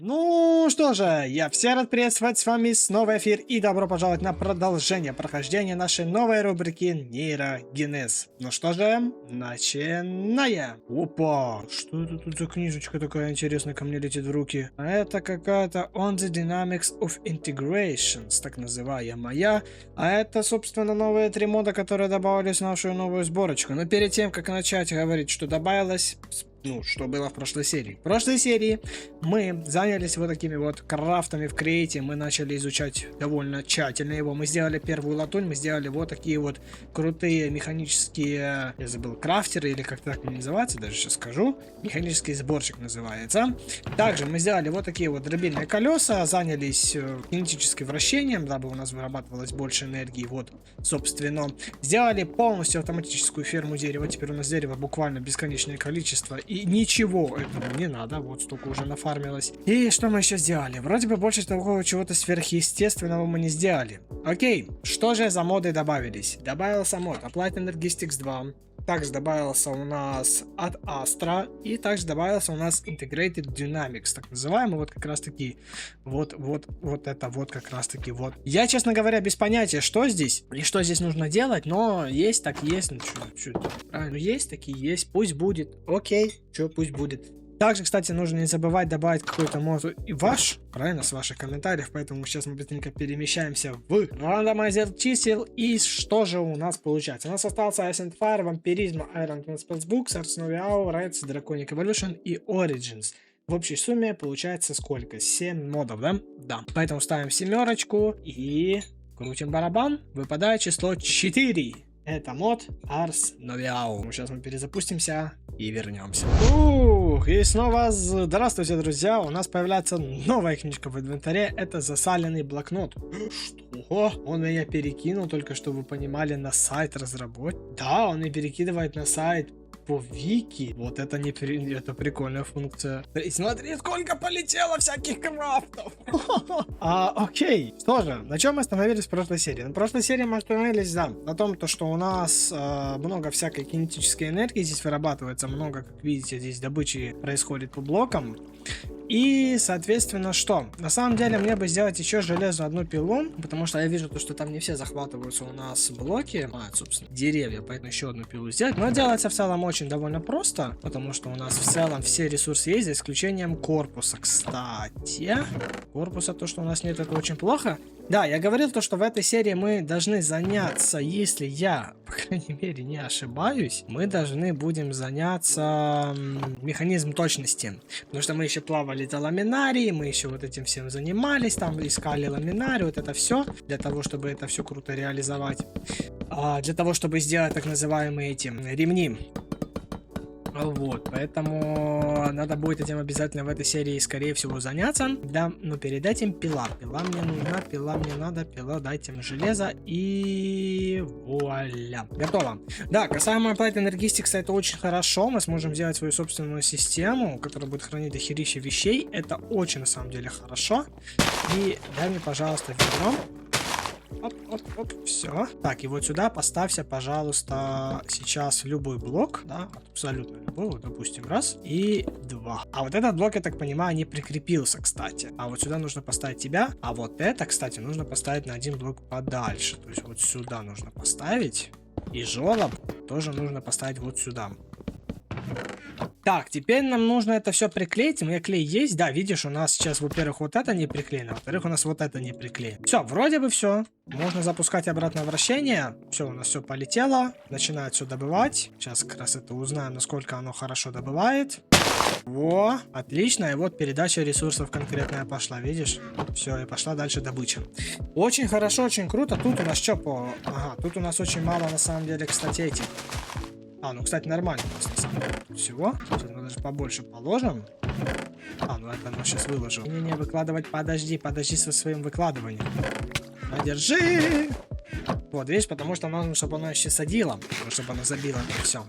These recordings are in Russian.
Ну что же, я все рад приветствовать с вами снова эфир и добро пожаловать на продолжение прохождения нашей новой рубрики Нейрогенез. Ну что же, начинаем. Опа, что это тут за книжечка такая интересная ко мне летит в руки? А это какая-то On the Dynamics of Integrations, так называемая. А это, собственно, новые 3 мода, которые добавились в нашу новую сборочку. Но перед тем, как начать говорить, что добавилось, что было в прошлой серии. В прошлой серии мы занялись вот такими вот крафтами в Create. Мы начали изучать довольно тщательно его. Мы сделали первую латунь, мы сделали вот такие вот крутые механические, я забыл, крафтеры, или как так называется, даже сейчас скажу. Механический сборщик называется. Также мы сделали вот такие вот дробильные колеса, занялись кинетическим вращением, дабы у нас вырабатывалось больше энергии. Вот, собственно, сделали полностью автоматическую ферму дерева. Теперь у нас дерева буквально бесконечное количество. И ничего этому не надо, вот столько уже нафармилось. И что мы еще сделали? Вроде бы больше такого чего-то сверхъестественного мы не сделали. Окей, что же за моды добавились? Добавился мод Applied Energistics 2. Также добавился у нас от Astra. И также добавился у нас Integrated Dynamics, так называемый, вот как раз таки. Вот это вот как раз таки вот. Я, честно говоря, без понятия, что здесь и что здесь нужно делать, но есть так есть. Ну, правильно, есть такие есть, пусть будет. Окей, что пусть будет. Также, кстати, нужно не забывать добавить какой-то мод и ваш, правильно, с ваших комментариев, поэтому сейчас мы быстренько перемещаемся в рандомайзер чисел. И что же у нас получается? У нас остался Ascent Fire, Вампиризм, Iron Transport Books, Ars Noviao, Raids, Draconic Evolution и Origins. В общей сумме получается сколько? 7 модов, да? Да. Поэтому ставим семерочку и крутим барабан. Выпадает число 4. Это мод Ars Noviao. Сейчас мы перезапустимся и вернемся. И снова здравствуйте, друзья. У нас появляется новая книжка в инвентаре. Это засаленный блокнот. Что? Он меня перекинул, только чтобы вы понимали, на сайт разработчика. Да, он и перекидывает на сайт по вики. Вот это это прикольная функция. И смотри, сколько полетело всяких крафтов. Окей. Что же, на чем мы остановились в прошлой серии? На прошлой серии мы остановились, да, на том, что у нас много всякой кинетической энергии здесь вырабатывается, много, как видите, здесь добычи происходит по блокам. И, соответственно, что? На самом деле, мне бы сделать еще железную одну пилу, потому что я вижу, что там не все захватываются у нас блоки, собственно, деревья, поэтому еще одну пилу сделать. Но делается в целом очень довольно просто, потому что у нас в целом все ресурсы есть, за исключением корпуса, кстати. Корпуса, то, что у нас нет, это очень плохо. Да, я говорил что в этой серии мы должны заняться, если я, по крайней мере, не ошибаюсь, мы должны будем заняться механизмом точности. Потому что мы еще плавали до ламинарии, мы еще вот этим всем занимались, там искали ламинарий, вот это все, для того, чтобы это все круто реализовать. Для того, чтобы сделать так называемые эти ремни. Вот, поэтому надо будет этим обязательно в этой серии, скорее всего, заняться. Да, но перед этим пила. Пила мне нужна, пила мне надо, пила, дайте мне железо. И вуаля. Готово. Да, касаемо Applied Energistics, это очень хорошо. Мы сможем сделать свою собственную систему, которая будет хранить дохерища вещей. Это очень, на самом деле, хорошо. И дай мне, пожалуйста, ведро. Оп, все. Так, и вот сюда поставься, пожалуйста, сейчас любой блок, да, абсолютно любой, вот, допустим, раз и 2. А вот этот блок, я так понимаю, не прикрепился, кстати. А вот сюда нужно поставить тебя, а вот это, кстати, нужно поставить на один блок подальше. То есть вот сюда нужно поставить, и жёлоб тоже нужно поставить вот сюда. Так, теперь нам нужно это все приклеить. У меня клей есть. Да, видишь, у нас сейчас, во-первых, вот это не приклеено, во-вторых, у нас вот это не приклеено. Все, вроде бы все. Можно запускать обратное вращение. Все, у нас все полетело. Начинает все добывать. Сейчас как раз это узнаем, насколько оно хорошо добывает. Во, отлично. И вот передача ресурсов конкретная пошла, видишь? Все, и пошла дальше добыча. Очень хорошо, очень круто. Тут у нас что по... Ага, тут у нас очень мало, на самом деле, кстати, этих. Ну, кстати, нормально у нас на самом деле всего. Сейчас мы даже побольше положим. Ну это мы сейчас выложу. Не выкладывать, подожди со своим выкладыванием. Держи! Вот, видишь, потому что нужно, чтобы оно еще садило, чтобы оно забило это все.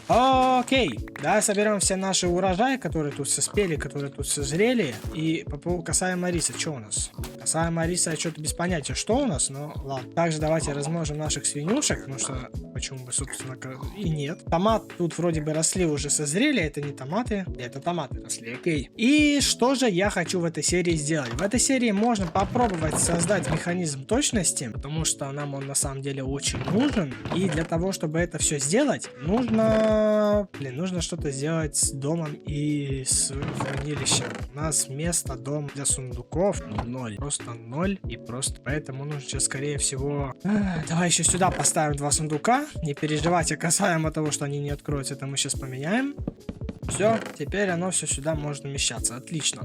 Окей, да, соберем все наши урожаи, которые тут соспели, которые тут созрели. И касаемо риса, что у нас? Касаемо риса, я что-то без понятия, что у нас, но ладно. Также давайте размножим наших свинюшек, потому что почему бы, собственно, и нет. Томат тут вроде бы росли, уже созрели, это не томаты, это томаты росли, окей. И что же я хочу в этой серии сделать? В этой серии можно попробовать создать механизм точности, потому что нам он на самом деле очень нужен. И для того, чтобы это все сделать, нужно что-то сделать с домом и с хранилищем. У нас место дом для сундуков 0, просто 0, и просто поэтому нужно сейчас, скорее всего... Давай еще сюда поставим 2 сундука. Не переживайте касаемо того, что они не откроются, это мы сейчас поменяем. Все, теперь оно все сюда может умещаться. Отлично.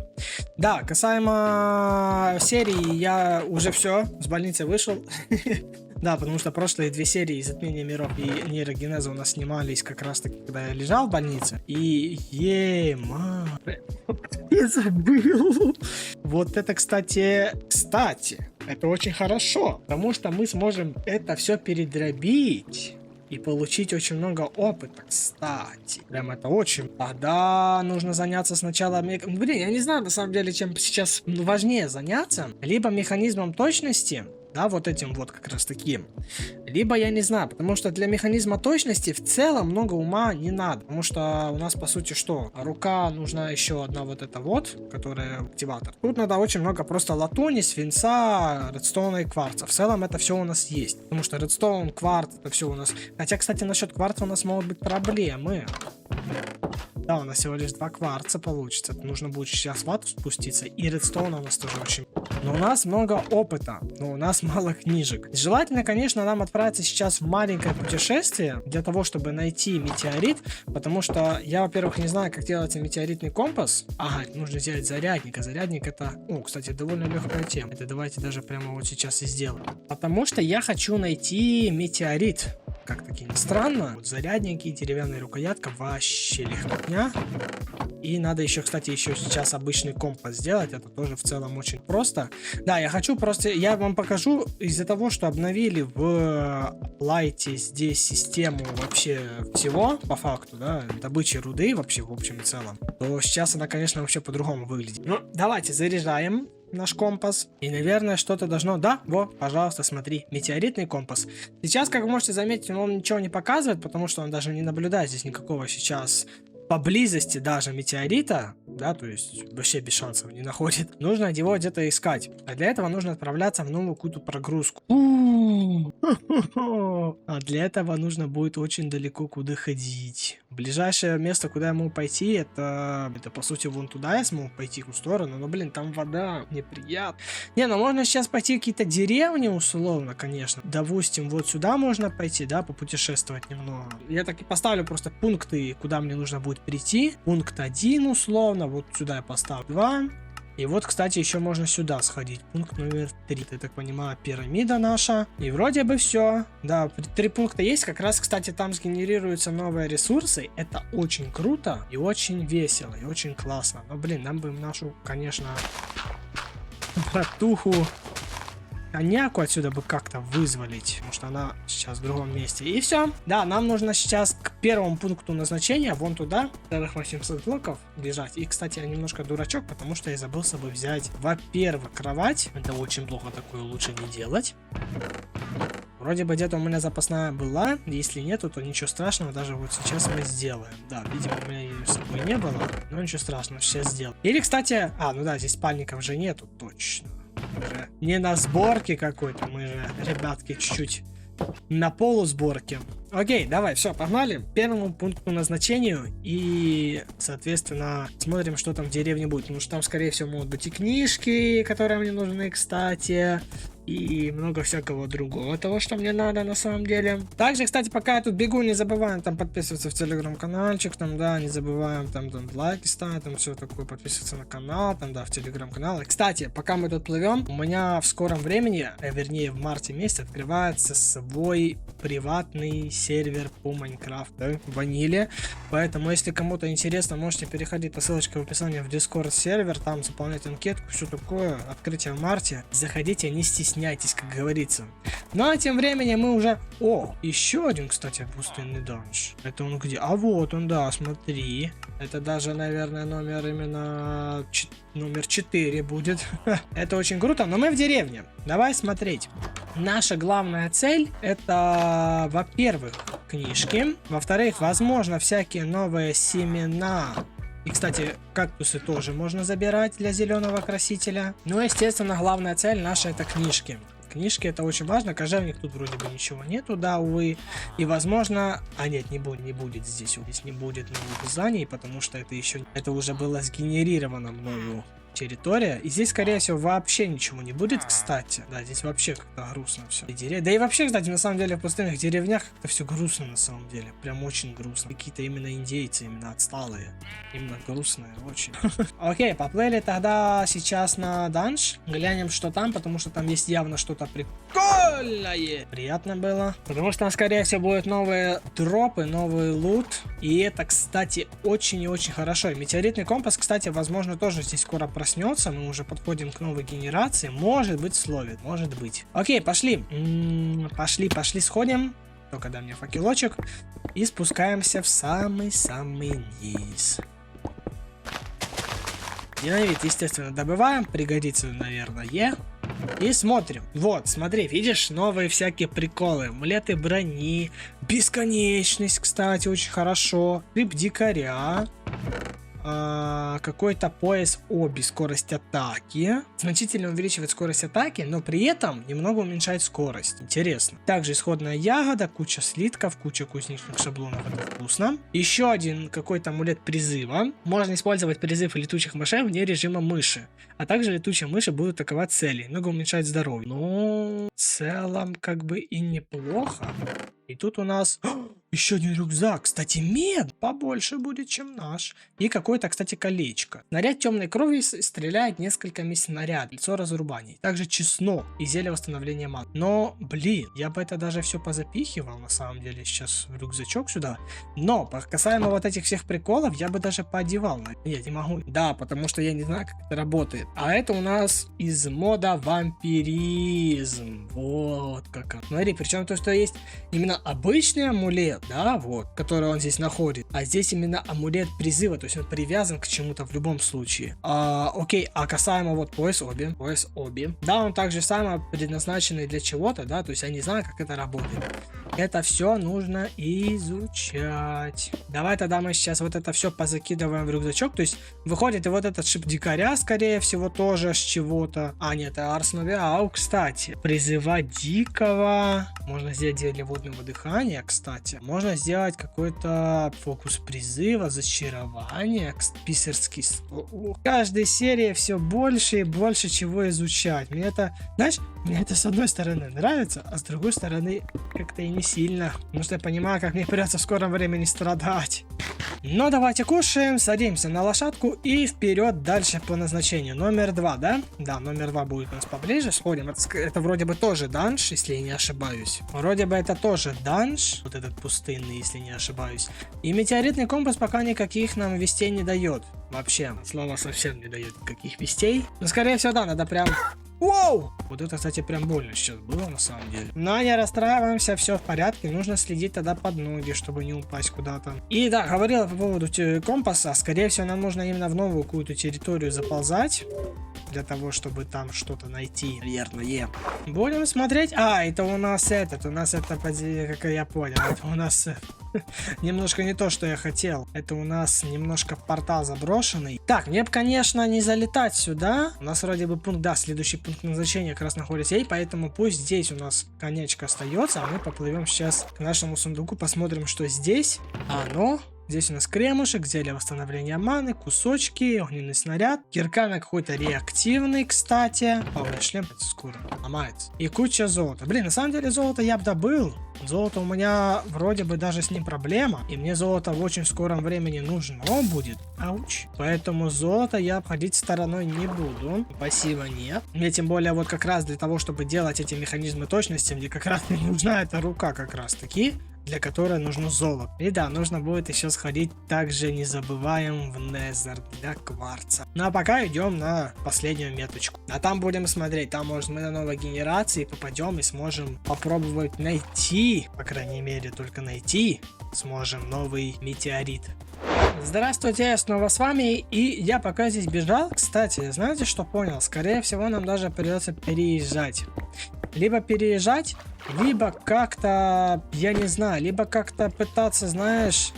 Да, касаемо серии, я уже все, с больницы вышел. Да, потому что прошлые 2 серии «Затмение миров» и «Нейрогенеза» у нас снимались как раз таки, когда я лежал в больнице. И... я забыл. Вот это, кстати, это очень хорошо, потому что мы сможем это все передробить и получить очень много опыта, кстати. Прям это очень... Тогда нужно заняться сначала... Блин, я не знаю, на самом деле, чем сейчас важнее заняться. Либо механизмом точности, да, вот этим вот как раз таким. Либо я не знаю, потому что для механизма точности в целом много ума не надо. Потому что у нас, по сути, что? Рука нужна еще одна вот эта вот, которая активатор. Тут надо очень много просто латуни, свинца, редстоуна и кварца. В целом это все у нас есть. Потому что редстоун, кварц, это все у нас... Хотя, кстати, насчет кварца у нас могут быть проблемы. Да, у нас всего лишь 2 кварца получится. Нужно будет сейчас в вату спуститься. И редстоун у нас тоже очень... Но у нас много опыта, но у нас мало книжек. Желательно, конечно, нам отправиться сейчас в маленькое путешествие для того, чтобы найти метеорит, потому что я, во-первых, не знаю, как делается метеоритный компас. Ага, нужно взять зарядник, а зарядник это... О, кстати, довольно легкая тема. Это давайте даже прямо вот сейчас и сделаем. Потому что я хочу найти метеорит. Как таки не странно. Вот зарядники, деревянная рукоятка, вообще легкотня. И надо еще, кстати, еще сейчас обычный компас сделать. Это тоже в целом очень просто. Да, я хочу просто... Я вам покажу из-за того, что обновили в лайте здесь систему вообще всего, по факту, да, добычи руды вообще в общем и целом. То сейчас она, конечно, вообще по-другому выглядит. Ну, давайте заряжаем наш компас. И, наверное, что-то должно... Да, вот, пожалуйста, смотри. Метеоритный компас. Сейчас, как вы можете заметить, он ничего не показывает, потому что он даже не наблюдает здесь никакого сейчас... поблизости даже метеорита, да, то есть вообще без шансов не находит. Нужно его где-то искать. А для этого нужно отправляться в новую какую-то прогрузку. А для этого нужно будет очень далеко куда ходить. Ближайшее место, куда я могу пойти, это по сути вон туда я смогу пойти в ту сторону, но блин, там вода, неприятно. Не, ну можно сейчас пойти в какие-то деревни условно, конечно. Допустим, вот сюда можно пойти, да, попутешествовать немного. Я так и поставлю просто пункты, куда мне нужно будет прийти. Пункт 1 условно, вот сюда я поставлю 2. И вот, кстати, еще можно сюда сходить. Пункт номер 3. Я так понимаю, пирамида наша. И вроде бы все. Да, 3 пункта есть. Как раз, кстати, там сгенерируются новые ресурсы. Это очень круто и очень весело, и очень классно. Но, блин, нам бы нашу, конечно, братуху коньяку отсюда бы как-то вызволить, потому что она сейчас в другом месте. И все. Да, нам нужно сейчас к первому пункту назначения, вон туда, целых 800 блоков бежать. И, кстати, я немножко дурачок, потому что я забыл с собой взять, во-первых, кровать. Это очень плохо, такое лучше не делать. Вроде бы где-то у меня запасная была. Если нету, то ничего страшного, даже вот сейчас мы сделаем. Да, видимо, у меня ее с собой не было, но ничего страшного, сейчас сделаем. Или, кстати, ну да, здесь спальников же нету, точно. Не на сборке какой-то, мы же, ребятки, чуть-чуть на полусборке. Окей, давай, все, погнали к первому пункту назначению и, соответственно, смотрим, что там в деревне будет. Потому что там, скорее всего, могут быть и книжки, которые мне нужны, кстати, и много всякого другого того, что мне надо на самом деле. Также, кстати, пока я тут бегу, не забываем там подписываться в телеграм-каналчик, там, да, не забываем там лайки ставить, там все такое, подписываться на канал, там, да, в телеграм-канал. И, кстати, пока мы тут плывем, у меня в скором времени, вернее, в марте месяце открывается свой приватный сервер по Майнкрафту в ваниле. Поэтому, если кому-то интересно, можете переходить по ссылочке в описании в Discord сервер, там заполнять анкетку, все такое, открытие в марте. Заходите, не стесняйтесь. стесняйтесь, как говорится. Ну а тем временем мы уже... О, еще один, кстати, пустынный данж. Это он где? А вот он, да, смотри. Это даже, наверное, номер именно... Номер 4 будет. Это очень круто, но мы в деревне. Давай смотреть. Наша главная цель это, во-первых, книжки. Во-вторых, возможно, всякие новые семена. И, кстати, кактусы тоже можно забирать для зеленого красителя. Ну, естественно, главная цель наша это книжки. Книжки это очень важно. Кожевник тут вроде бы ничего нету, да, увы. И возможно... А нет, не будет здесь. Здесь не будет новых зданий, потому что это еще... Это уже было сгенерировано мною территория. И здесь, скорее всего, вообще ничего не будет, кстати. Да, здесь вообще как-то грустно все. Да и вообще, кстати, на самом деле, в пустынных деревнях как-то все грустно, на самом деле. Прям очень грустно. Какие-то именно индейцы, именно отсталые. Именно грустные, очень. Окей, поплыли тогда сейчас на данж. Глянем, что там, потому что там есть явно что-то прикольное. Приятно было. Потому что там, скорее всего, будут новые дропы, новый лут. И это, кстати, очень и очень хорошо. И метеоритный компас, кстати, возможно, тоже здесь скоро проснется, мы уже подходим к новой генерации, может быть словит, может быть. Окей, пошли. Пошли, сходим. Только дай мне факелочек. И спускаемся в самый-самый низ. Динамит, естественно, добываем, пригодится, наверное. И смотрим. Вот, смотри, видишь, новые всякие приколы. Амулеты брони, бесконечность, кстати, очень хорошо. Рыб дикаря. Какой-то пояс оби, скорость атаки. Значительно увеличивает скорость атаки, но при этом немного уменьшает скорость. Интересно. Также исходная ягода, куча слитков, куча кузнечных шаблонов. Это вкусно. Еще один какой-то амулет призыва. Можно использовать призыв летучих мышей вне режима мыши. А также летучие мыши будут атаковать цели. Много уменьшает здоровье. Ну, в целом, как бы и неплохо. И тут у нас... Еще один рюкзак. Кстати, мед побольше будет, чем наш. И какое-то, кстати, колечко. Снаряд темной крови стреляет несколькими снарядами. Лицо разрубаний. Также чеснок и зелье восстановления маны. Но, блин, я бы это даже все позапихивал, на самом деле, сейчас в рюкзачок сюда. Но, касаемо вот этих всех приколов, я бы даже поодевал. Нет, не могу. Да, потому что я не знаю, как это работает. А это у нас из мода вампиризм. Вот как. Смотри, причем то, что есть именно обычный амулет, да, вот, который он здесь находит. А здесь именно амулет призыва, то есть он привязан к чему-то в любом случае. Окей, а касаемо вот пояс оби. Да, он также самый предназначенный для чего-то, да, то есть я не знаю, как это работает. Это все нужно изучать. Давай тогда мы сейчас вот это все позакидываем в рюкзачок. То есть выходит и вот этот шип дикаря, скорее всего, тоже с чего-то. А, нет, это Арс Новиау, кстати. Призывать дикого. Можно сделать зелье водного дыхания, кстати. Можно сделать какой-то фокус призыва, зачарование, писарский. В каждой серии все больше и больше чего изучать. Мне это, знаешь, мне это с одной стороны нравится, а с другой стороны как-то и не сильно. Потому что я понимаю, как мне придется в скором времени страдать. Но давайте кушаем, садимся на лошадку и вперед дальше по назначению. Номер 2, да? Да, номер 2 будет у нас поближе. Сходим. Это вроде бы тоже данж, если я не ошибаюсь. Вроде бы это тоже данж. Вот этот пустынный, если не ошибаюсь. И метеоритный компас пока никаких нам вестей не дает. Вообще, слово совсем не дает никаких вестей. Но скорее всего, да, надо прям... Воу! Вот это, кстати, прям больно сейчас было, на самом деле. Но не расстраиваемся, все в порядке. Нужно следить тогда под ноги, чтобы не упасть куда-то. И да, говорил по поводу компаса. Скорее всего, нам нужно именно в новую какую-то территорию заползать. Для того, чтобы там что-то найти, наверное. Будем смотреть. А, это у нас это, как я понял, это у нас немножко не то, что я хотел. Это у нас немножко портал заброшенный. Так, мне бы, конечно, не залетать сюда. У нас вроде бы пункт, да, следующий пункт назначения как раз находится. И поэтому пусть здесь у нас конечко остается, а мы поплывем сейчас к нашему сундуку, посмотрим, что здесь. Здесь у нас кремушек, зелье восстановления маны, кусочки, огненный снаряд, киркана какой-то реактивный, кстати. У меня шлем скоро ломается. И куча золота. Блин, на самом деле золото я бы добыл. Золото у меня вроде бы даже с ним проблема. И мне золото в очень скором времени нужно будет. Ауч. Поэтому золото я обходить стороной не буду. Пассива нет. Мне тем более вот как раз для того, чтобы делать эти механизмы точности, мне как раз не нужна эта рука как раз таки. для которой нужно золото. И да, нужно будет еще сходить, также не забываем, в Незер для кварца. Ну а пока идем на последнюю меточку. А там будем смотреть, там может мы на новой генерации попадем и сможем попробовать найти, по крайней мере только найти, сможем новый метеорит. Здравствуйте, я снова с вами, и я пока здесь бежал, кстати, знаете, что понял? Скорее всего, нам даже придется переезжать. Либо переезжать, либо как-то, я не знаю, либо как-то пытаться, знаешь,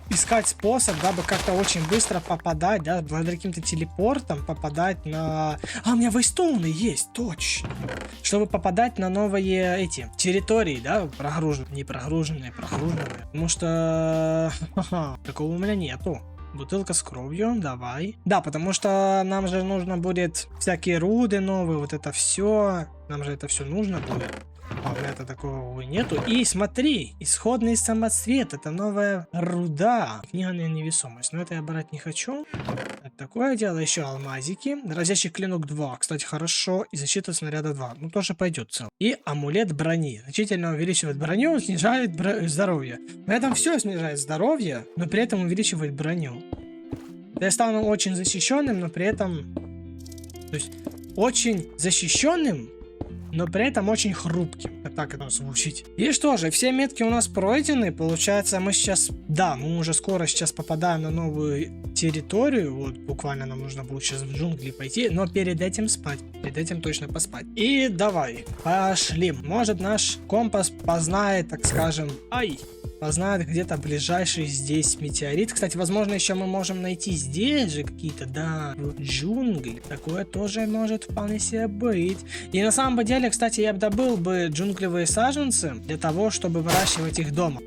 искать способ, дабы как-то очень быстро попадать, да, благодаря каким-то телепортам попадать на... А, у меня вейстоуны есть, точно. Чтобы попадать на новые эти территории, да, не прогруженные. Потому что... такого у меня нету. Бутылка с кровью, давай. Да, потому что нам же нужно будет всякие руды новые, вот это все. Нам же это все нужно будет. А у меня это такого нету. И смотри, исходный самоцвет. Это новая руда. Книга на невесомость. Но это я брать не хочу. Это такое дело. Еще алмазики. Разящий клинок 2. Кстати, хорошо. И защита снаряда 2. Ну, тоже пойдет цел. И амулет брони. Значительно увеличивает броню, снижает здоровье. На этом все снижает здоровье, но при этом увеличивает броню. Я стану очень защищенным, но при этом... То есть, очень защищенным, но при этом очень хрупким. Так это звучит. И что же, все метки у нас пройдены. Получается, мы сейчас... Да, мы уже скоро сейчас попадаем на новую территорию. Вот, буквально нам нужно будет сейчас в джунгли пойти. Но перед этим спать. Перед этим точно поспать. И давай, пошли. Может, наш компас познает, так скажем... Познает где-то ближайший здесь метеорит. Кстати, возможно, еще мы можем найти здесь же какие-то, да, джунгли. Такое тоже может вполне себе быть. И на самом деле, кстати, я бы добыл бы джунглевые саженцы для того, чтобы выращивать их дома.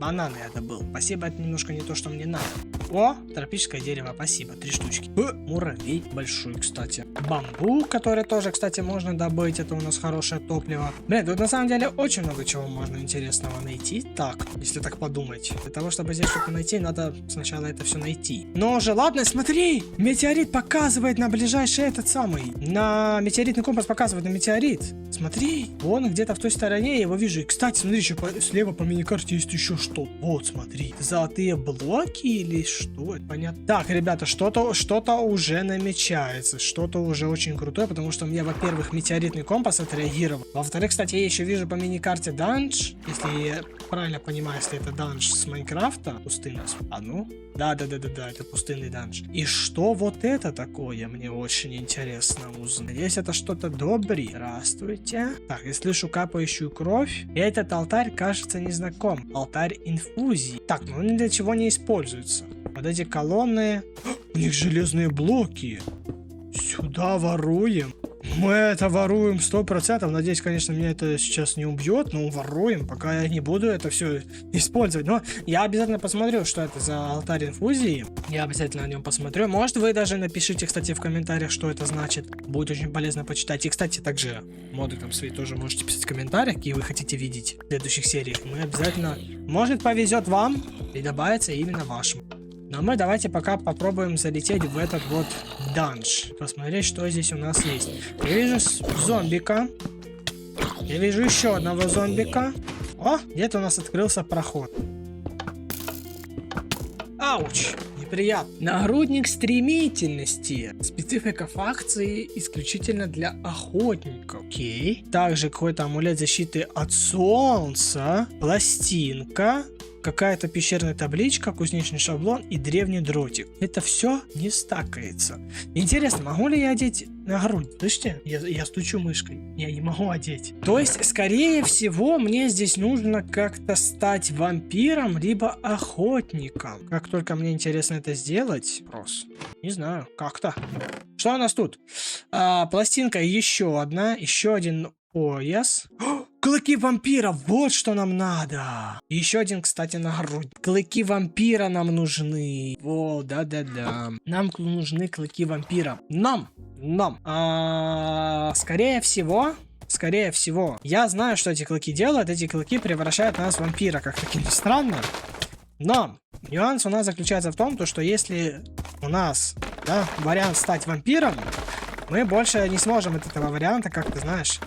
Бананы я добыл. Спасибо, это немножко не то, что мне надо. О, тропическое дерево, спасибо, 3 штучки. Муравей большой, кстати. Бамбук, который тоже, кстати, можно добыть. Это у нас хорошее топливо. Блин, тут на самом деле очень много чего можно интересного найти. Так, если так подумать. Для того, чтобы здесь что-то найти, надо сначала это все найти. Но уже ладно, смотри! Метеорит показывает на ближайший этот самый. На метеоритный компас показывает на метеорит. Смотри, вон где-то в той стороне я его вижу. И, кстати, смотри, еще слева по миникарте есть еще что. Вот, смотри. Золотые блоки или что? Это понятно. Так, ребята, что-то уже намечается. Что-то уже очень крутое, потому что у меня, во-первых, метеоритный компас отреагировал. Во-вторых, кстати, я еще вижу по миникарте данж. Если я правильно понимаю, если это данж с Майнкрафта, пустынный. А ну? Да, это пустынный данж. И что вот это такое? Мне очень интересно узнать. Надеюсь, это что-то доброе. Здравствуйте. Так, я слышу капающую кровь. И этот алтарь кажется незнаком. Алтарь инфузии. Так, ну он ни для чего не используется. Вот эти колонны. У них железные блоки. Сюда воруем. Мы это воруем 100%. Надеюсь, конечно, меня это сейчас не убьет, но воруем, пока я не буду это все использовать. Но я обязательно посмотрю, что это за алтарь инфузии. Я обязательно о нем посмотрю. Может, вы даже напишите, кстати, в комментариях, что это значит. Будет очень полезно почитать. И, кстати, также моды там свои тоже можете писать в комментариях, какие вы хотите видеть в следующих сериях. Мы обязательно, может, повезет вам и добавится именно вашему. Но мы давайте пока попробуем залететь в этот вот данж. Посмотреть, что здесь у нас есть. Я вижу зомбика. Я вижу еще одного зомбика. О, где-то у нас открылся проход. Ауч, неприятно. Нагрудник стремительности. Специфика факции исключительно для охотников. Окей. Также какой-то амулет защиты от солнца. Пластинка. Какая-то пещерная табличка, кузнечный шаблон и древний дротик. Это все не стакается. Интересно, могу ли я одеть на грудь? Слышите? Я стучу мышкой. Я не могу одеть. То есть, скорее всего, мне здесь нужно как-то стать вампиром, либо охотником. Как только мне интересно это сделать, просто не знаю, как-то. Что у нас тут? Пластинка еще одна, еще один пояс. Клыки вампира, вот что нам надо. Еще один, кстати, на грудь. Клыки вампира нам нужны. О, да-да-да. Нам нужны клыки вампира. Нам. Скорее всего, я знаю, что эти клыки делают. Эти клыки превращают нас в вампира, как таки ни странно. Но нюанс у нас заключается в том, что если у нас, да, вариант стать вампиром, мы больше не сможем от этого варианта, как ты знаешь,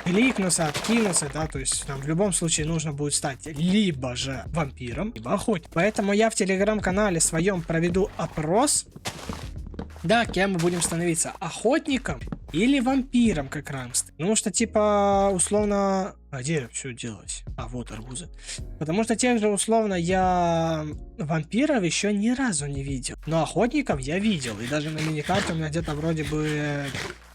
кликнуться, откинуться, да, то есть нам в любом случае нужно будет стать либо же вампиром, либо охотником. Поэтому я в телеграм-канале своем проведу опрос, да, кем мы будем становиться, охотником или вампиром как раз. Потому что, типа, условно... А где все делать? А, вот арбузы. Потому что тех же, условно, я вампиров еще ни разу не видел. Но охотников я видел. И даже на миникарте у меня где-то вроде бы...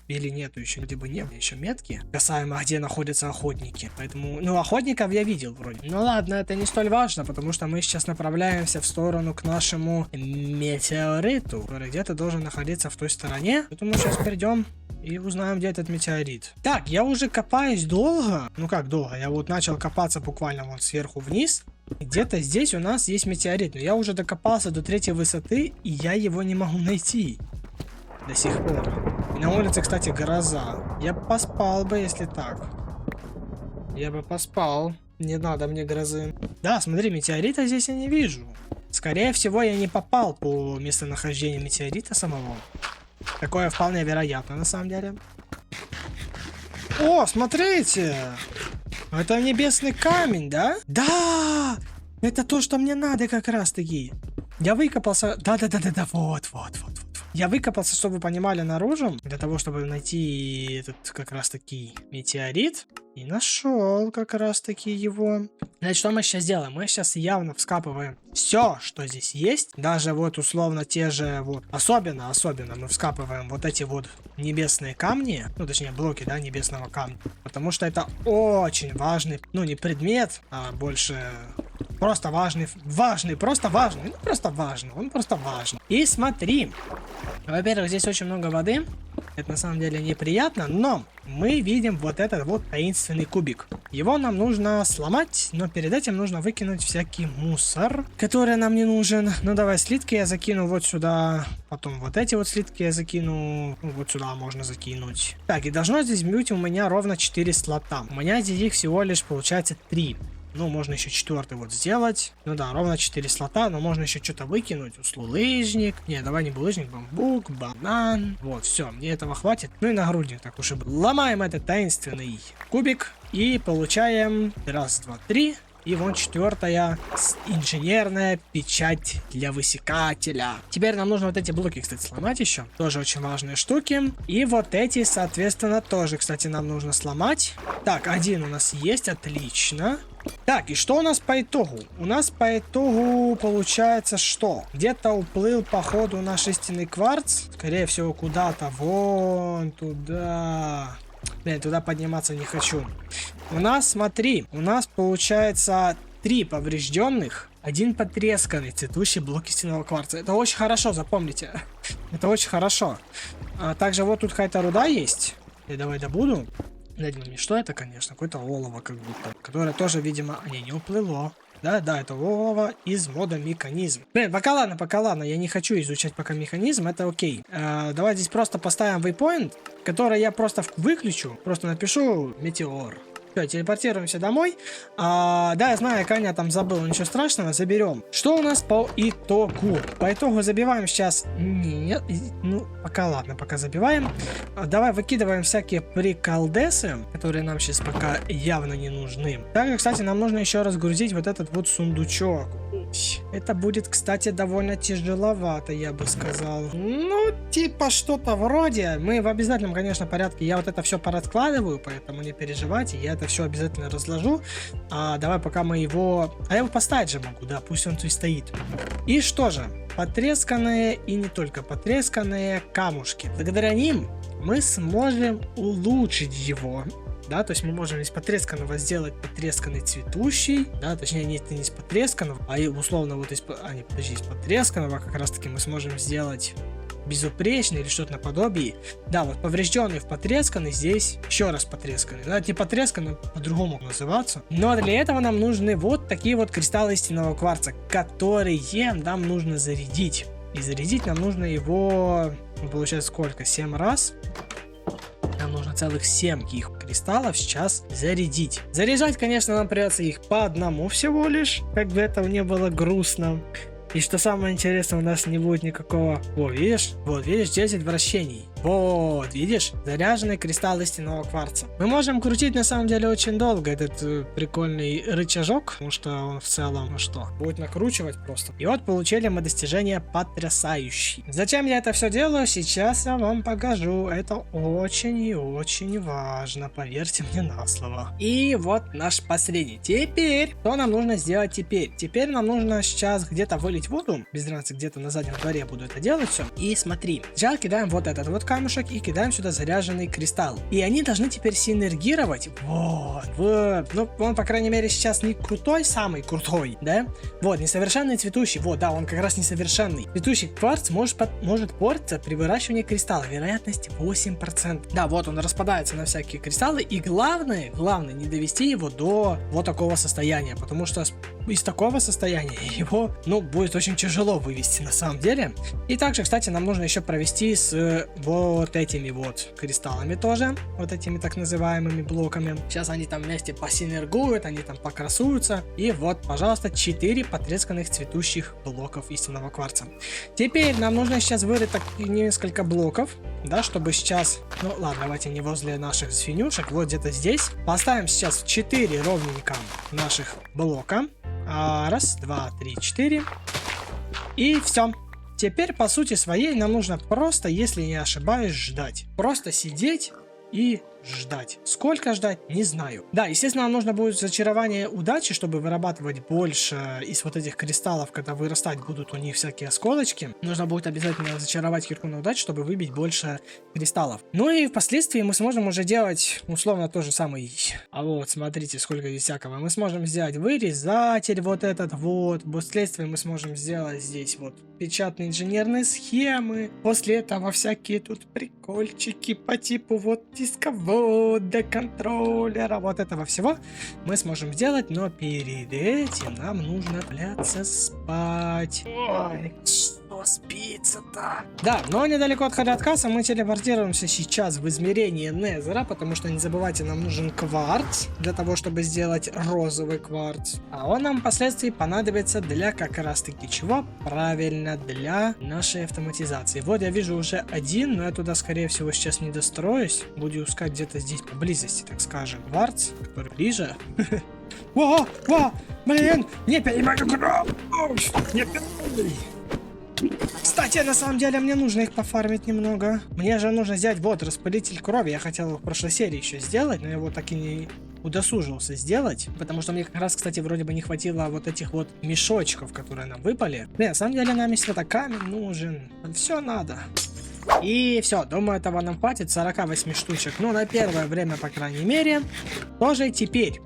Или нету еще, где бы не было еще метки, касаемо где находятся охотники. Поэтому, ну, охотников я видел вроде. Ну ладно, это не столь важно, потому что мы сейчас направляемся в сторону к нашему метеориту, который где-то должен находиться в той стороне. Поэтому сейчас перейдем и узнаем, где этот метеорит. Так, я уже копаюсь долго. Ну как долго? Я вот начал копаться буквально вот сверху вниз. Где-то здесь у нас есть метеорит. Но я уже докопался до 3-й высоты, и я его не могу найти. До сих пор. И на улице, кстати, гроза. Я поспал бы, если так. Я бы поспал. Не надо мне грозы. Да, смотри, метеорита здесь я не вижу. Скорее всего, я не попал по местонахождению метеорита самого. Такое вполне вероятно, на самом деле. О, смотрите! Это небесный камень, да? Да! Это то, что мне надо как раз-таки. Я выкопался... Да-да-да-да-да, вот. Я выкопался, чтобы вы понимали, наружу, для того, чтобы найти этот как раз-таки метеорит. И нашел как раз-таки его. Значит, что мы сейчас делаем? Мы сейчас явно вскапываем все, что здесь есть. Даже вот условно те же вот... Особенно мы вскапываем вот эти вот небесные камни. Ну, точнее, блоки, да, небесного камня. Потому что это очень важный, ну, не предмет, а больше... Просто важный, он просто важный. И смотри, во-первых, здесь очень много воды, это на самом деле неприятно, но мы видим вот этот вот таинственный кубик. Его нам нужно сломать, но перед этим нужно выкинуть всякий мусор, который нам не нужен. Ну давай, слитки я закину вот сюда, потом вот эти вот слитки я закину, вот сюда можно закинуть. Так, и должно здесь быть у меня ровно 4 слота. У меня здесь их всего лишь получается 3. Ну, можно еще 4-й вот сделать. Ну да, ровно 4 слота, но можно еще что-то выкинуть. Услулыжник. Не, давай не булыжник, бамбук, банан. Вот, все, мне этого хватит. Ну и нагрудник, так уж и было. Ломаем этот таинственный кубик и получаем 1, 2, 3. И вон 4-я инженерная печать для высекателя. Теперь нам нужно вот эти блоки, кстати, сломать еще. Тоже очень важные штуки. И вот эти, соответственно, тоже, кстати, нам нужно сломать. Так, один у нас есть, отлично. Так, и что у нас по итогу? У нас по итогу получается что? Где-то уплыл, походу, наш истинный кварц. Скорее всего, куда-то вон туда. Блин, туда подниматься не хочу. У нас, смотри, у нас получается 3 поврежденных, 1 потресканный цветущий блок истинного кварца. Это очень хорошо, запомните. Это очень хорошо. А также вот тут какая-то руда есть. Я давай добуду. Дядь мне, что это, конечно? Какое-то олово как будто. Которое тоже, видимо, не уплыло. Да, это олово из мода механизм. Блин, пока ладно, я не хочу изучать пока механизм, это окей. Давай здесь просто поставим waypoint, который я просто выключу. Просто напишу метеор. Все, телепортируемся домой. Да, я знаю, коня там забыл, ничего страшного, заберем. Что у нас по итогу? По итогу забиваем сейчас... Нет, ну, пока забиваем. Давай выкидываем всякие приколдесы, которые нам сейчас пока явно не нужны. Также, кстати, нам нужно еще разгрузить вот этот вот сундучок. Это будет, кстати, довольно тяжеловато, я бы сказал. Ну, типа что-то вроде. Мы в обязательном, конечно, порядке. Я вот это все пораскладываю, поэтому не переживайте. Я это все обязательно разложу. Давай пока мы его... А я его поставить же могу, да, пусть он тут стоит. И что же? Потресканные и не только потресканные камушки. Благодаря ним мы сможем улучшить его. Да, то есть мы можем из потресканного сделать потресканный цветущий, да, точнее не из потресканного, а условно вот из потресканного как раз таки мы сможем сделать безупречный или что-то наподобие. Да, вот поврежденный в потресканный здесь еще раз потресканный. Да, это не потресканный, по-другому называться. Но для этого нам нужны вот такие вот кристаллы истинного кварца, которые нам нужно зарядить. И зарядить нам нужно его, получается, сколько? 7 раз. Нам нужно целых 7 их кристаллов сейчас зарядить. Заряжать, конечно, нам придется их по одному всего лишь, как бы это не было грустно. И что самое интересное, у нас не будет никакого... О, видишь? Вот, видишь, 10 вращений. Вот, видишь? Заряженный кристалл истинного кварца. Мы можем крутить на самом деле очень долго этот прикольный рычажок, потому что он в целом, ну что, будет накручивать просто. И вот получили мы достижение потрясающее. Зачем я это все делаю? Сейчас я вам покажу. Это очень и очень важно, поверьте мне на слово. И вот наш последний. Теперь, что нам нужно сделать теперь? Теперь нам нужно сейчас где-то вылить воду. Без разницы, где-то на заднем дворе буду это делать все. И смотри, сейчас кидаем вот этот вот камушек и кидаем сюда заряженный кристалл. И они должны теперь синергировать. Вот. Ну, он, по крайней мере, сейчас не крутой, самый крутой, да? Вот, несовершенный цветущий. Вот, да, он как раз несовершенный. Цветущий кварц может портиться при выращивании кристалла. Вероятность 8%. Да, вот он распадается на всякие кристаллы. И главное, не довести его до вот такого состояния. Потому что из такого состояния его, ну, будет очень тяжело вывести на самом деле. И также, кстати, нам нужно еще провести с вот этими вот кристаллами тоже. Вот этими так называемыми блоками. Сейчас они там вместе посинергуют, они там покрасуются. И вот, пожалуйста, 4 потресканных цветущих блоков истинного кварца. Теперь нам нужно сейчас вырыть так несколько блоков, да, чтобы сейчас... Ну, ладно, давайте не возле наших свинюшек, вот где-то здесь. Поставим сейчас 4 ровненько наших блока. Раз, два, три, 4. И все. Теперь, по сути своей, нам нужно просто, если не ошибаюсь, ждать. Просто сидеть и ждать. Сколько ждать, не знаю. Да, естественно, нам нужно будет зачарование удачи, чтобы вырабатывать больше из вот этих кристаллов, когда вырастать будут у них всякие осколочки. Нужно будет обязательно зачаровать кирку на удачу, чтобы выбить больше кристаллов. Ну и впоследствии мы сможем уже делать условно то же самое. А вот, смотрите, сколько здесь всякого. Мы сможем сделать вырезатель вот этот вот. Впоследствии мы сможем сделать здесь вот печатные инженерные схемы. После этого всякие тут прикольчики по типу вот дисковода, контроллера, вот этого всего мы сможем сделать, но перед этим нам нужно, бляться, спать. Ой, что спится-то? Да, но недалеко от Халяткаса мы телепортируемся сейчас в измерение Незера, потому что, не забывайте, нам нужен кварц для того, чтобы сделать розовый кварц. А он нам впоследствии понадобится для как раз-таки чего? Правильно, для нашей автоматизации. Вот я вижу уже один, но я туда, скорее всего, сейчас не достроюсь. Буду искать где-то здесь поблизости, так скажем, кварц, который ближе. Во, блин, не перемогу, не перемогу. Кстати, на самом деле мне нужно их пофармить немного. Мне же нужно взять вот распылитель крови. Я хотел его в прошлой серии еще сделать, но его так и не удосужился сделать. Потому что мне как раз, кстати, вроде бы не хватило вот этих вот мешочков, которые нам выпали. На самом деле нам есть камень нужен. Все надо. И все, думаю, этого нам хватит. 48 штучек. Ну, на первое время, по крайней мере. Тоже теперь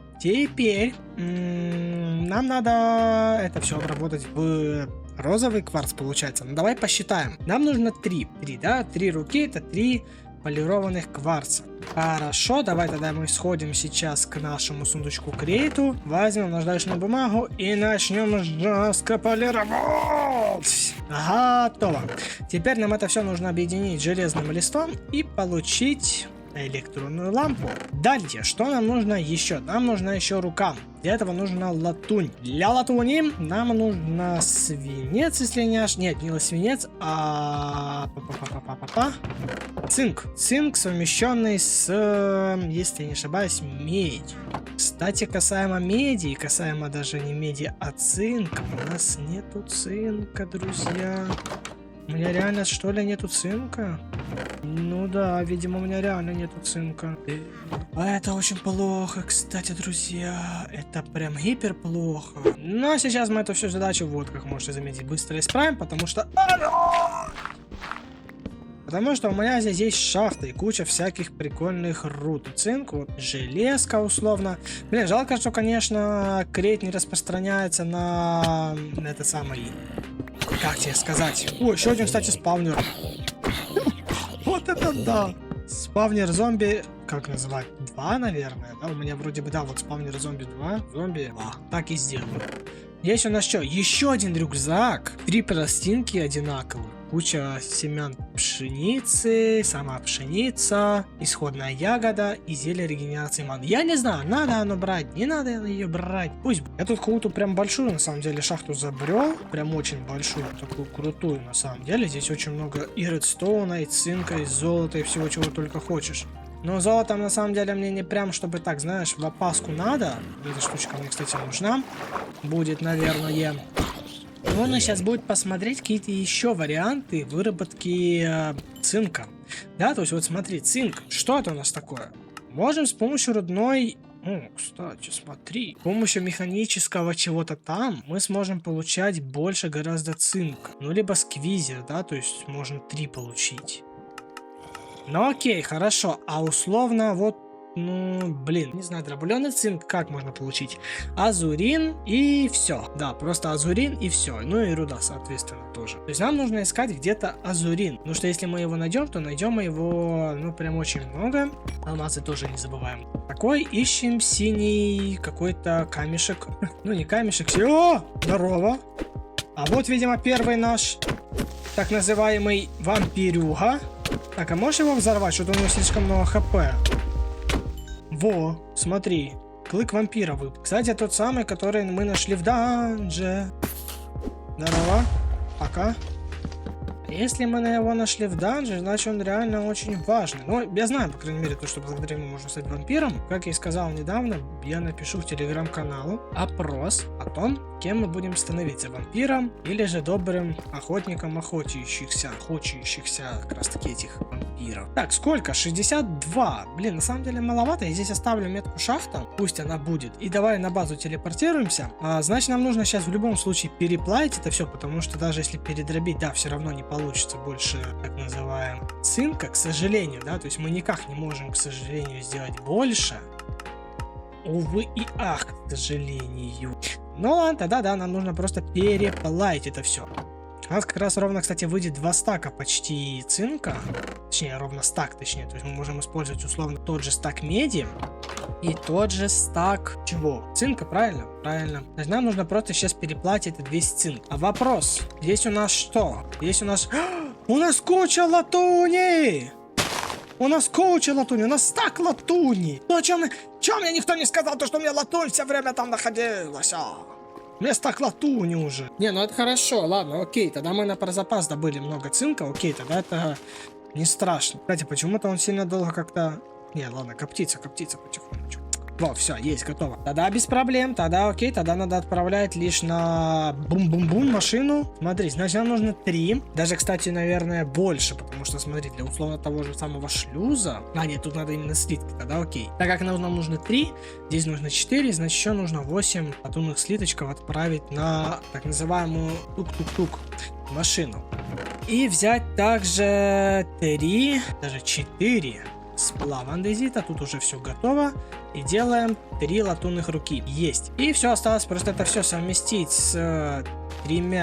нам надо это все обработать в розовый кварц, получается. Ну, давай посчитаем. Нам нужно 3, да? 3 руки, это 3 полированных кварца. Хорошо, давай тогда мы сходим сейчас к нашему сундучку крейту, возьмем наждачную бумагу и начнем жестко полировать. Готово. Теперь нам это все нужно объединить железным листом и получить электронную лампу. Дальше, что нам нужно еще? Нам нужна еще рука. Для этого нужна латунь. Для латуни нам нужно свинец, если не ошибаюсь. Нет, не свинец, а цинк. Цинк, совмещенный с, если не ошибаюсь, медь. Кстати, касаемо меди, и касаемо даже не меди, а цинка, у нас нету цинка, друзья. У меня реально, что ли, нету цинка? Ну да, видимо, у меня реально нету цинка. А это очень плохо, кстати, друзья. Это прям гипер плохо. Но сейчас мы эту всю задачу, вот, как можете заметить, быстро исправим, потому что... Потому что у меня здесь есть шахта и куча всяких прикольных руд. Цинк, вот, железка условно. Блин, жалко, что, конечно, крейт не распространяется на это самое... Как тебе сказать? О, еще один, кстати, спавнер. Вот это да! Спавнер зомби, как называть? 2, наверное, да? У меня вроде бы, да, вот спавнер зомби 2, зомби 2. Так и сделаю. Есть у нас что? Еще один рюкзак. 3 пластинки одинаковые. куча семян пшеницы, сама пшеница, исходная ягода и зелье регенерации маны. Я не знаю, надо оно брать, не надо ее брать. Пусть. Я тут какую-то прям большую, на самом деле, шахту забрел. Прям очень большую, такую крутую, на самом деле. Здесь очень много и редстоуна, и цинка, и золота, и всего, чего только хочешь. Но золото, на самом деле, мне не прям, чтобы так, знаешь, в опаску надо. Эта штучка мне, кстати, нужна. Будет, наверное. Можно сейчас будет посмотреть какие-то еще варианты выработки цинка. Да, то есть вот смотри, цинк. Что это у нас такое? Можем с помощью рудной... О, кстати, смотри. С помощью механического чего-то там мы сможем получать больше гораздо цинка. Ну, либо сквизер, да, то есть можем 3 получить. Ну окей, хорошо. А условно вот, ну, блин, не знаю, дробленый цинк как можно получить? Азурин и все. Да, просто азурин и все. Ну и руда, соответственно, тоже. То есть нам нужно искать где-то азурин. Потому что если мы его найдем, то найдем его, ну, прям очень много. Алмазы тоже не забываем. Такой ищем синий какой-то камешек. Ну, не камешек. О, здорово. А вот, видимо, первый наш так называемый вампирюга. Так, а можешь его взорвать? Что-то у него слишком много хп. Во, смотри. Клык вампира выпал. Кстати, тот самый, который мы нашли в данже. Здорово. Пока. Если мы его нашли в данже, значит он реально очень важный. Но я знаю, по крайней мере, то, что благодаря ему можно стать вампиром. Как я и сказал недавно, я напишу в телеграм-каналу опрос о том, кем мы будем становиться, вампиром или же добрым охотником охотящихся как раз таки этих вампиров. Так, сколько? 62. Блин, на самом деле маловато. Я здесь оставлю метку шахта, пусть она будет. И давай на базу телепортируемся. Значит, нам нужно сейчас в любом случае переплавить это все, потому что даже если передробить, да, все равно не получится больше, так называемого цинка, к сожалению, да, то есть мы никак не можем, к сожалению, сделать больше. Увы и ах, к сожалению. Ну ладно, тогда да, нам нужно просто переплавить это все. У нас как раз ровно, кстати, выйдет 2 стака почти цинка. Точнее, ровно стак, точнее. То есть мы можем использовать условно тот же стак меди и тот же стак чего? Цинка, правильно? Правильно. То есть нам нужно просто сейчас переплатить это 200 цинк. А вопрос, здесь у нас что? Здесь у нас... У нас куча латуни! У нас куча латуни, у нас стак латуни. Ну, чем мне никто не сказал, то, что у меня латунь все время там находилась? У меня стак латуни уже. Не, ну это хорошо, ладно, окей. Тогда мы про запас добыли много цинка, окей, тогда это не страшно. Кстати, почему-то он сильно долго как-то... Не, ладно, коптится потихонечку. Вот, все, есть, готово. Тогда без проблем, тогда окей, тогда надо отправлять лишь на бум-бум-бум машину. Смотри, значит, нам нужно 3. Даже, кстати, наверное, больше, потому что, смотри, для условно того же самого шлюза... А, нет, тут надо именно слитки, тогда окей. Так как нам нужно 3, здесь нужно 4, значит, еще нужно 8 латунных слиточков отправить на так называемую тук-тук-тук машину. И взять также 3, даже 4 сплава андезита, тут уже все готово. И делаем 3 латунных руки. Есть. И все осталось просто это все совместить с 3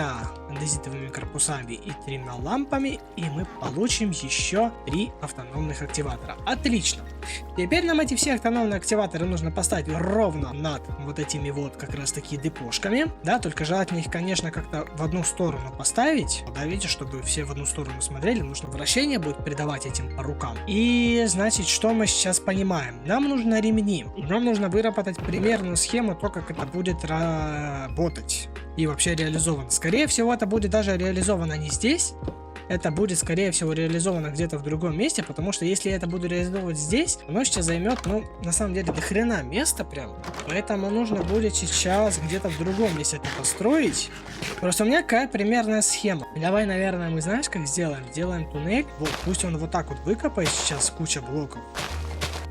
андезитовыми корпусами и 3 лампами. И мы получим еще 3 автономных активатора. Отлично. Теперь нам эти все автономные активаторы нужно поставить ровно над вот этими вот как раз таки депошками. Да, только желательно их, конечно, как-то в одну сторону поставить. Да, видите, чтобы все в одну сторону смотрели. Нужно вращение будет придавать этим по рукам. И, значит, что мы сейчас понимаем? Нам нужно ремни. Нам нужно выработать примерную схему, то, как это будет работать и вообще реализовано. Скорее всего, это будет даже реализовано не здесь. Это будет, скорее всего, реализовано где-то в другом месте, потому что если я это буду реализовывать здесь, оно сейчас займет, ну, на самом деле, до хрена места прям. Поэтому нужно будет сейчас где-то в другом месте это построить. Просто у меня какая примерная схема. Давай, наверное, мы знаешь, как сделаем? Сделаем туннель. Вот, пусть он вот так вот выкопает сейчас куча блоков.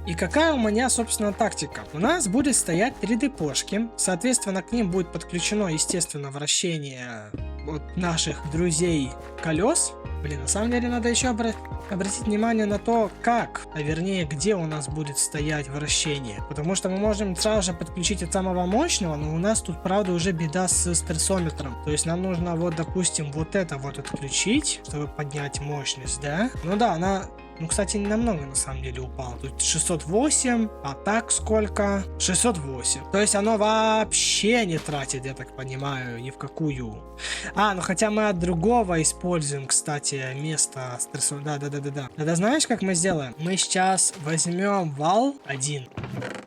И какая у меня, собственно, тактика? У нас будет стоять 3 депошки, соответственно, к ним будет подключено, естественно, вращение от наших друзей колес. Блин, на самом деле надо еще обратить внимание на то, как, а вернее, где у нас будет стоять вращение. Потому что мы можем сразу же подключить от самого мощного, но у нас тут, правда, уже беда с стрессометром. То есть нам нужно, вот, допустим, вот это вот отключить, чтобы поднять мощность, да? Ну да, она Ну, кстати, не намного на самом деле упало. Тут 608, а так сколько? 608. То есть оно вообще не тратит, я так понимаю, ни в какую. А, ну хотя мы от другого используем, кстати, место стрессового. Да. Тогда знаешь, как мы сделаем? Мы сейчас возьмем вал один.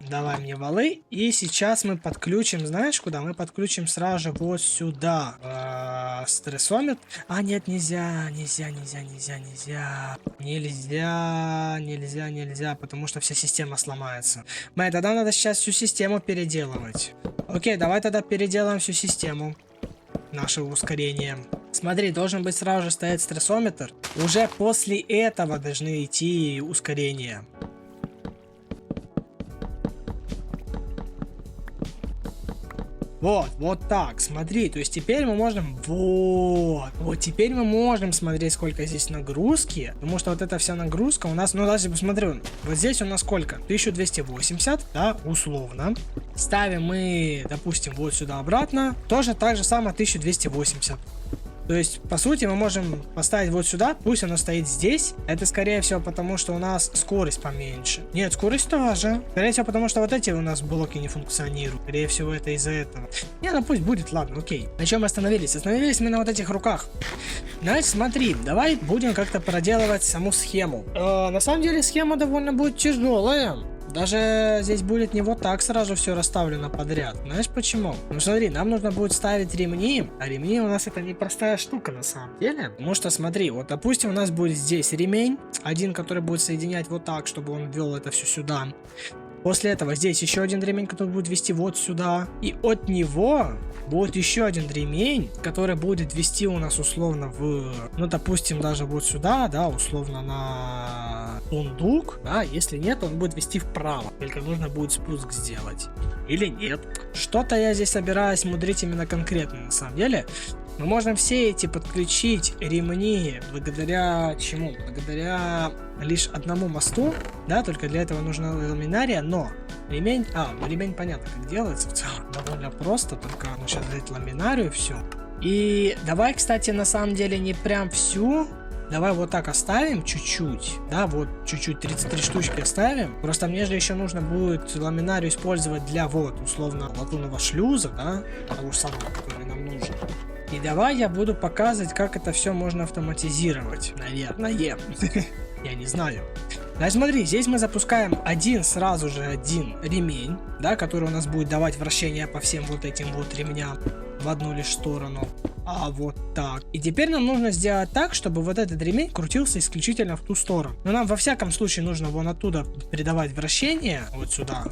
Давай мне валы. И сейчас мы подключим, знаешь куда? Мы подключим сразу же вот сюда. Стрессометр. А, нет, нельзя, потому что вся система сломается. Мэй, тогда надо сейчас всю систему переделывать. Окей, давай тогда переделаем всю систему нашего ускорения. Смотри, должен быть сразу же стоять стрессометр. Уже после этого должны идти ускорения. Вот так, смотри, то есть теперь мы можем, вот теперь мы можем смотреть, сколько здесь нагрузки, потому что вот эта вся нагрузка у нас, ну даже посмотрю, вот здесь у нас сколько, 1280, да, условно, ставим мы, допустим, вот сюда обратно, тоже так же самое 1280. То есть, по сути, мы можем поставить вот сюда, пусть оно стоит здесь. Это, скорее всего, потому что у нас скорость поменьше. Нет, скорость тоже. Скорее всего, потому что вот эти у нас блоки не функционируют. Скорее всего, это из-за этого. Не, ну пусть будет, ладно, окей. На чем мы остановились? Остановились мы на вот этих руках. Значит, смотри, давай будем как-то проделывать саму схему. На самом деле, схема довольно будет тяжелая. Даже здесь будет не вот так сразу все расставлено подряд. Знаешь почему? Ну смотри, нам нужно будет ставить ремни, а ремни у нас это непростая штука на самом деле. Потому что смотри, вот допустим у нас будет здесь ремень, один, который будет соединять вот так, чтобы он вел это все сюда. После этого здесь еще один ремень, который будет вести вот сюда. И от него будет еще один ремень, который будет вести у нас условно в, ну допустим, даже вот сюда, да, условно на сундук, да, если нет, он будет вести вправо, только нужно будет спуск сделать. Или нет. Что-то я здесь собираюсь мудрить именно конкретно на самом деле. Мы можем все эти подключить ремни благодаря чему? Благодаря лишь одному мосту, да, только для этого нужна ламинария, но ремень, ремень понятно как делается, в целом довольно просто, только нужно сейчас взять ламинарию все. И давай, кстати, на самом деле не прям всю, давай вот так оставим чуть-чуть, да, вот чуть-чуть 33 штучки оставим, просто мне же еще нужно будет ламинарию использовать для вот, условно, латунного шлюза, да, того же самого, который нам нужен. И давай я буду показывать, как это все можно автоматизировать. Наверное. Я не знаю. Значит, смотри, здесь мы запускаем сразу же один ремень, да, который у нас будет давать вращение по всем вот этим вот ремням в одну лишь сторону. А вот так. И теперь нам нужно сделать так, чтобы вот этот ремень крутился исключительно в ту сторону. Но нам во всяком случае нужно вон оттуда придавать вращение вот сюда.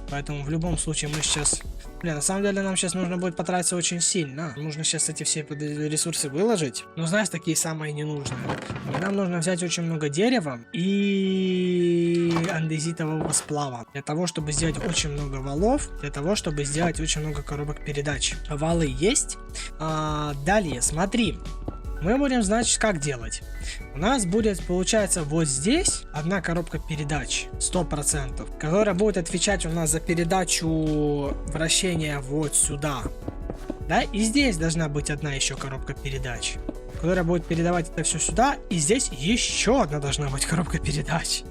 Поэтому в любом случае мы сейчас... Бля, на самом деле нам сейчас нужно будет потратиться очень сильно. Нужно сейчас эти все ресурсы выложить. Но знаешь, такие самые ненужные. И нам нужно взять очень много дерева и андезитового сплава. Для того, чтобы сделать очень много валов. Для того, чтобы сделать очень много коробок передач. Валы есть. Далее, смотри. Мы будем, значит, как делать. У нас будет, получается, вот здесь одна коробка передач, 100%, которая будет отвечать у нас за передачу вращения вот сюда. Да, и здесь должна быть одна еще коробка передач, которая будет передавать это все сюда, и здесь еще одна должна быть коробка передач,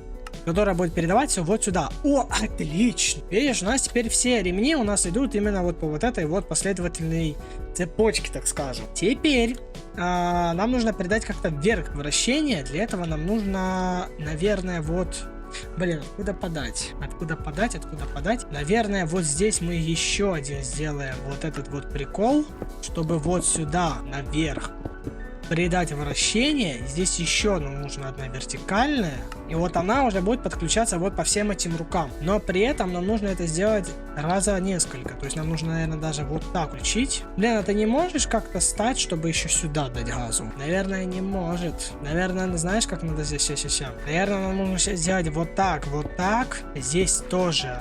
которая будет передавать все вот сюда. О, отлично! Видишь, у нас теперь все ремни у нас идут именно вот по вот этой вот последовательной цепочке, так скажем. Теперь нам нужно передать как-то вверх вращение. Для этого нам нужно, наверное, вот... Блин, откуда подать? Откуда подать? Наверное, вот здесь мы еще один сделаем вот этот вот прикол, чтобы вот сюда, наверх, придать вращение. Здесь еще нам нужна одна вертикальная. И вот она уже будет подключаться вот по всем этим рукам. Но при этом нам нужно это сделать раза несколько. То есть нам нужно, наверное, даже вот так включить. Блин, а ты не можешь как-то стать, чтобы еще сюда дать газу? Наверное, не может. Наверное, знаешь, как надо здесь сейчас? Наверное, нам нужно сейчас сделать вот так, вот так. Здесь тоже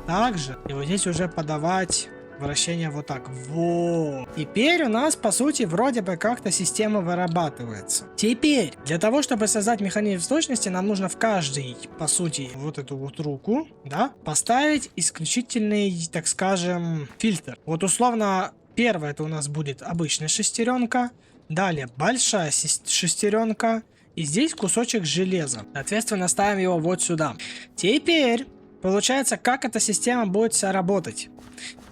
так же. И вот здесь уже подавать... вращение вот так. Вот. Теперь у нас, по сути, вроде бы как-то система вырабатывается. Теперь, для того, чтобы создать механизм точности, нам нужно в каждый, по сути, вот эту вот руку, да, поставить исключительный, так скажем, фильтр. Вот условно, первое это у нас будет обычная шестеренка, далее большая шестеренка, И здесь кусочек железа. Соответственно, ставим его вот сюда. Теперь, получается, как эта система будет вся работать.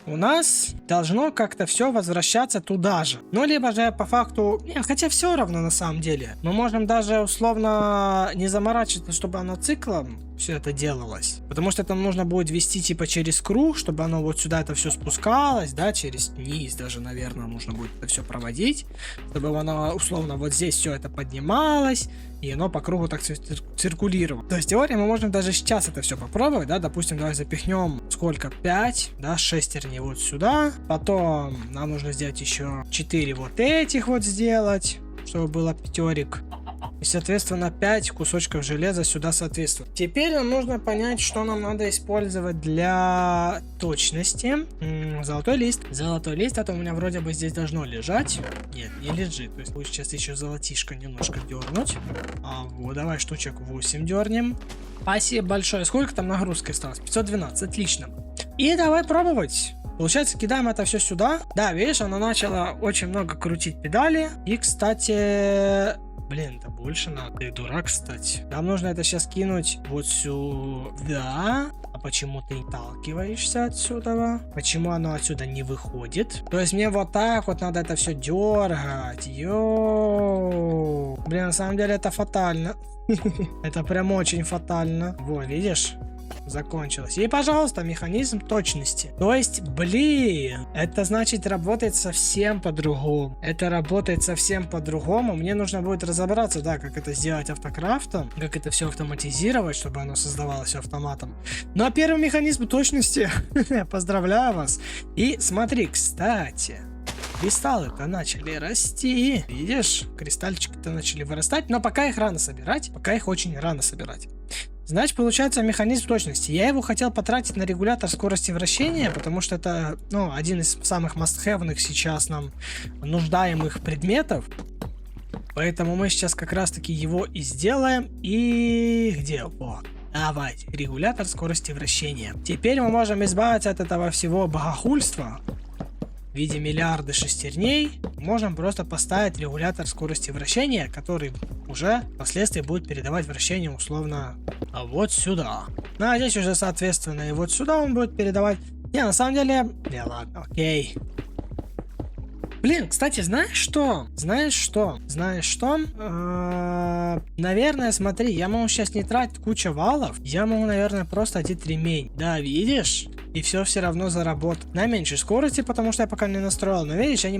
У нас должно как-то все возвращаться туда же. Ну, либо же по факту... Нет, хотя все равно на самом деле. Мы можем даже условно не заморачиваться, чтобы оно циклом все это делалось. Потому что это нужно будет вести типа через круг, чтобы оно вот сюда это все спускалось, да, через низ даже, наверное, нужно будет это все проводить. Чтобы оно условно вот здесь все это поднималось, и оно по кругу так циркулировало. То есть в теории мы можем даже сейчас это все попробовать, да, допустим, давай запихнем сколько, 5, да, шестерни вот сюда. Потом нам нужно сделать еще 4 вот этих вот сделать, чтобы было пятерик. И, соответственно, 5 кусочков железа сюда соответствует. Теперь нам нужно понять, что нам надо использовать для точности. Золотой лист. Золотой лист, это у меня вроде бы здесь должно лежать. Нет, не лежит. То есть лучше сейчас еще золотишко немножко дернуть. Вот, давай штучек 8 дернем. Спасибо большое. Сколько там нагрузки осталось? 512, отлично. И давай пробовать. Получается, кидаем это все сюда. Да, видишь, оно начало очень много крутить педали. И, кстати... Блин, это больше надо. Ты дурак, кстати. Нам нужно это сейчас кинуть вот сюда. А почему ты отталкиваешься отсюда? Почему оно отсюда не выходит? То есть мне вот так вот надо это все дергать. Йоу. Блин, на самом деле это фатально. Это прям очень фатально. Вот, видишь? Закончилось. И, пожалуйста, механизм точности. То есть, блин, это значит работает совсем по-другому. Это работает совсем по-другому. Мне нужно будет разобраться, да, как это сделать автокрафтом, как это все автоматизировать, чтобы оно создавалось автоматом. Ну а первый механизм точности, поздравляю вас. И смотри, кстати, кристаллы-то начали расти. Видишь, кристальчики-то начали вырастать, но пока их рано собирать, пока их очень рано собирать. Значит, получается механизм точности. Я его хотел потратить на регулятор скорости вращения, потому что это, ну, один из самых must-have сейчас нам нуждаемых предметов. Поэтому мы сейчас как раз-таки его и сделаем. И где? Вот. Давайте. Регулятор скорости вращения. Теперь мы можем избавиться от этого всего богохульства. В виде миллиарда шестерней можем просто поставить регулятор скорости вращения, который уже впоследствии будет передавать вращение условно вот сюда. Ну а здесь уже соответственно и вот сюда он будет передавать. Не, на самом деле... Не, ладно, окей. Блин, кстати, знаешь что? Наверное, смотри, я могу сейчас не тратить кучу валов. Я могу, наверное, просто одеть ремень. Да, видишь? И все равно заработать на меньшей скорости, потому что я пока не настроил. Но видишь, я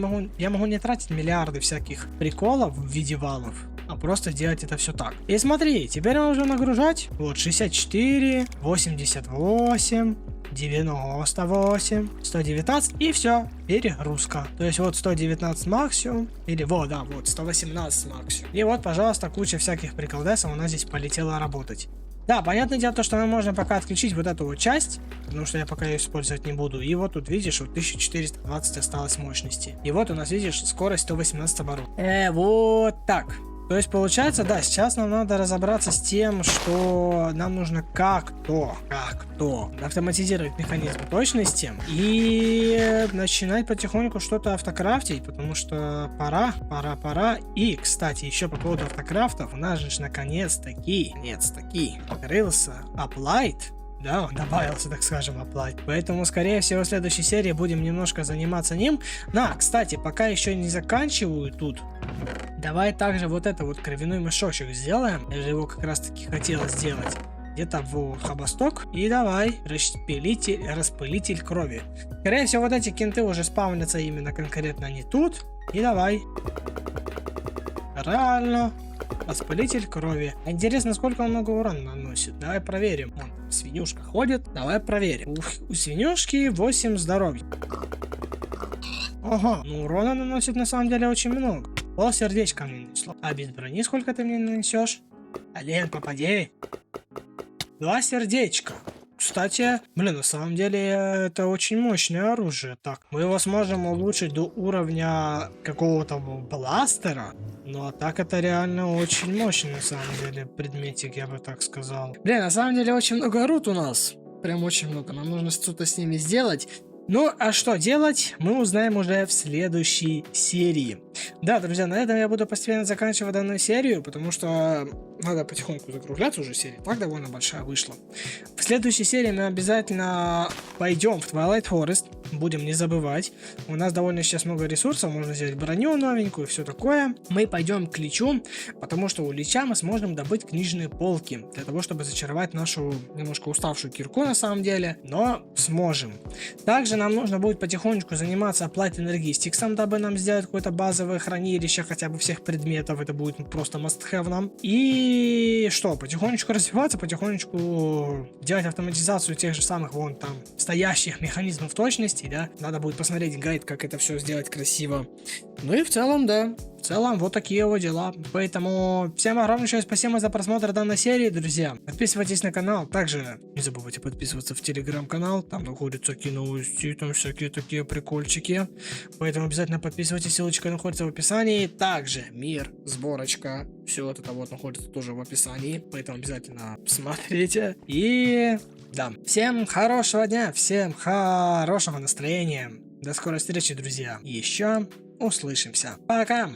могу не тратить миллиарды всяких приколов в виде валов, а просто делать это все так. И смотри, теперь мы можем нагружать. Вот 64, 88, 98, 119 и все, перегрузка. То есть вот 119 максимум, или вот, да, вот 118 максимум. И вот, пожалуйста, куча всяких приколдесов у нас здесь полетела работать. Да, понятное дело, то, что мы можем пока отключить вот эту вот часть, потому что я пока ее использовать не буду. И вот тут, видишь, вот 1420 осталось мощности. И вот у нас, видишь, скорость 118 оборотов. Вот так. То есть получается, да, сейчас нам надо разобраться с тем, что нам нужно как-то автоматизировать механизм точности и начинать потихоньку что-то автокрафтить, потому что пора. И, кстати, еще по поводу автокрафтов, у нас же наконец-таки открылся Applied. Да, он добавился, так скажем, Applied. Поэтому, скорее всего, в следующей серии будем немножко заниматься ним. Кстати, пока еще не заканчиваю тут, давай также вот это вот кровяной мешочек сделаем. Я же его как раз таки хотел сделать. Где-то в хабасток. И давай, распылитель крови. Скорее всего, вот эти кенты уже спавнятся именно конкретно не тут. И давай. Реально. Распылитель крови. Интересно, сколько он много урона наносит. Давай проверим. Вон, свинюшка ходит. Давай проверим. У свинюшки 8 здоровья. Ага, ну урона наносит на самом деле очень много. Пол сердечка мне нанесло. А без брони сколько ты мне нанесешь? Олен, попади. 2 сердечка. Кстати, блин, на самом деле это очень мощное оружие. Так, мы его сможем улучшить до уровня какого-то бластера. Ну а так это реально очень мощный на самом деле предметик, я бы так сказал. Блин, на самом деле очень много рут у нас. Прям очень много. Нам нужно что-то с ними сделать. Ну, а что делать, мы узнаем уже в следующей серии. Да, друзья, на этом я буду постепенно заканчивать данную серию, потому что надо потихоньку закругляться уже серия, так довольно большая вышла. В следующей серии мы обязательно пойдем в Twilight Forest, будем не забывать. У нас довольно сейчас много ресурсов, можно взять броню новенькую и все такое. Мы пойдем к Личу, потому что у Лича мы сможем добыть книжные полки, для того, чтобы зачаровать нашу немножко уставшую кирку на самом деле, но сможем. Также нам нужно будет потихонечку заниматься Applied Energistics, дабы нам сделать какое-то базовое хранилище хотя бы всех предметов, это будет просто must-have нам. И что, потихонечку развиваться, потихонечку делать автоматизацию тех же самых вон там стоящих механизмов точности, да, надо будет посмотреть гайд, как это все сделать красиво. Ну и в целом, да, в целом вот такие вот дела. Поэтому всем огромнейшее спасибо за просмотр данной серии, друзья. Подписывайтесь на канал, также не забывайте подписываться в телеграм-канал, там находятся всякие новости, там всякие такие прикольчики. Поэтому обязательно подписывайтесь, ссылочка находится в описании. Также мир, сборочка, все вот это вот находится тоже в описании, поэтому обязательно смотрите. И да, всем хорошего дня, всем хорошего настроения. До скорой встречи, друзья. Еще услышимся. Пока!